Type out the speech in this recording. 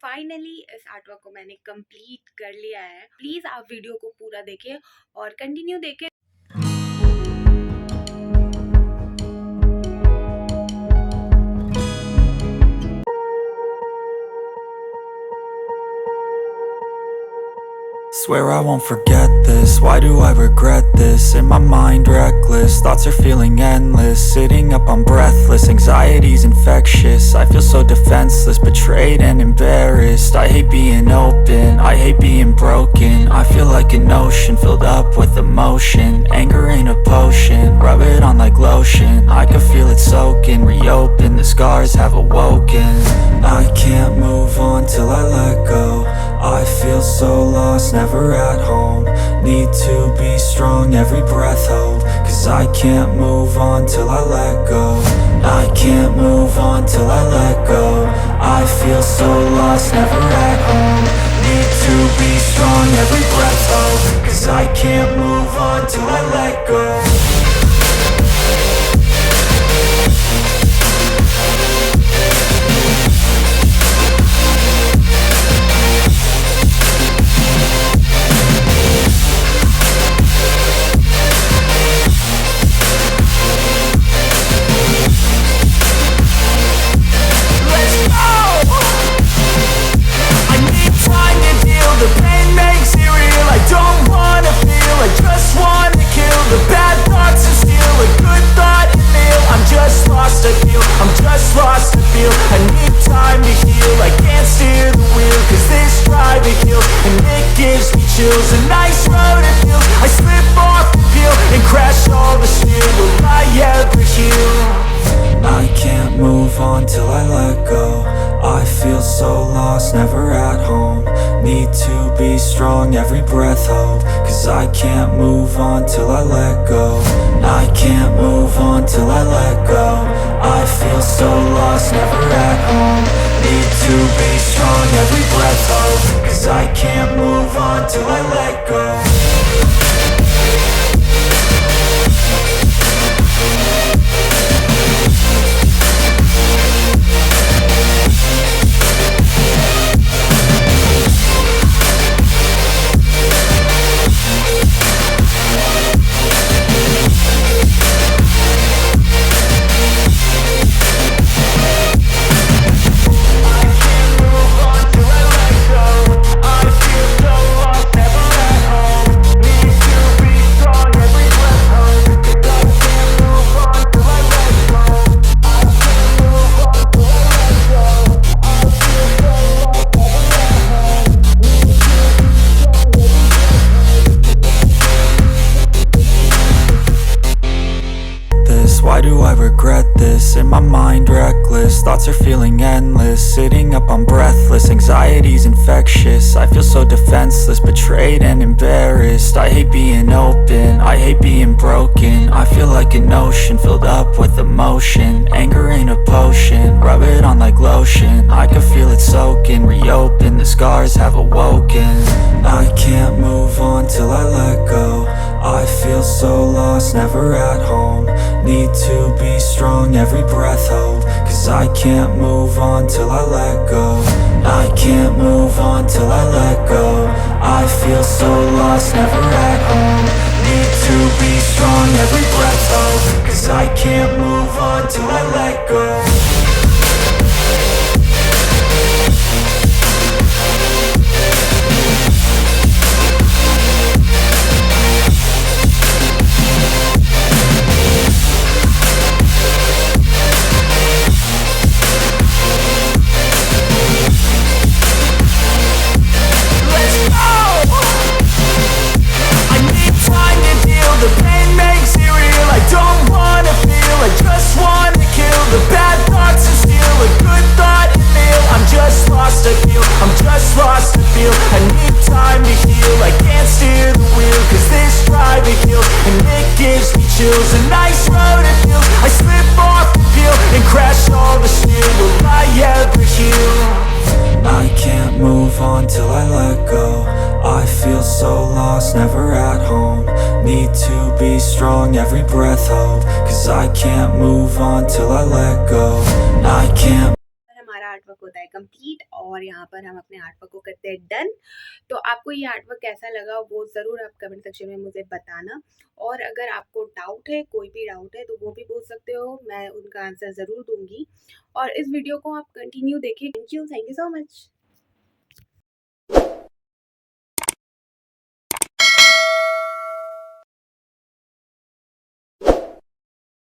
Finally इस artwork को मैंने कंप्लीट कर लिया है। प्लीज़ आप वीडियो को पूरा देखें और कंटिन्यू देखें। Swear I won't forget this, why do I regret this? In my mind reckless, thoughts are feeling endless. Sitting up I'm breathless, anxiety's infectious. I feel so defenseless, betrayed and embarrassed. I hate being open, I hate being broken. I feel like an ocean filled up with emotion. Anger ain't a potion, rub it on like lotion. I can feel it soaking, reopen, the scars have awoken. I can't move on till I let go. I feel so lost, never at home. Need to be strong, every breath hold. Cause I can't move on till I let go. I can't move on till I let go. I feel so lost, never at home. Need to be strong, every breath hold. Cause I can't move on till I let go. A nice road it feels. I slip off the peel and crash all the steel. Will I ever heal? I can't move on till I let go. I feel so lost, never at home. Need to be strong, every breath hold. Cause I can't move on till I let go. I can't move on till I let go. I feel so lost, never at home. Need to be strong, every breath hold. Cause I can't move on till I let go. Why do I regret this? In my mind reckless, thoughts are feeling endless. Sitting up I'm breathless, anxiety's infectious. I feel so defenseless, betrayed and embarrassed. I hate being open, I hate being broken. I feel like an ocean filled up with emotion. Anger ain't a potion, rub it on like lotion. I can feel it soaking, reopen, the scars have awoken. I can't move on till I let go. I feel so lost, never at home. Need to be strong, every breath hold. Cause I can't move on till I let go. I can't move on till I let go. I feel so lost, never at home. Need to be strong, every breath hold. Cause I can't move on till I let go. A nice road it feels. I slip off the peel and crash all the steel. Will I ever heal? I can't move on till I let go. I feel so lost, never at home. Need to be strong, every breath hold. Cause I can't move on till I let go. I can't. हमारा art work होता है complete और यहाँ पर हम अपने art work को करते हैं डन। तो आपको ये आर्ट वर्क कैसा लगा वो ज़रूर आप कमेंट सेक्शन में मुझे बताना, और अगर आपको डाउट है, कोई भी डाउट है तो वो भी पूछ सकते हो, मैं उनका आंसर ज़रूर दूँगी। और इस वीडियो को आप कंटिन्यू देखिए। Thank you so much.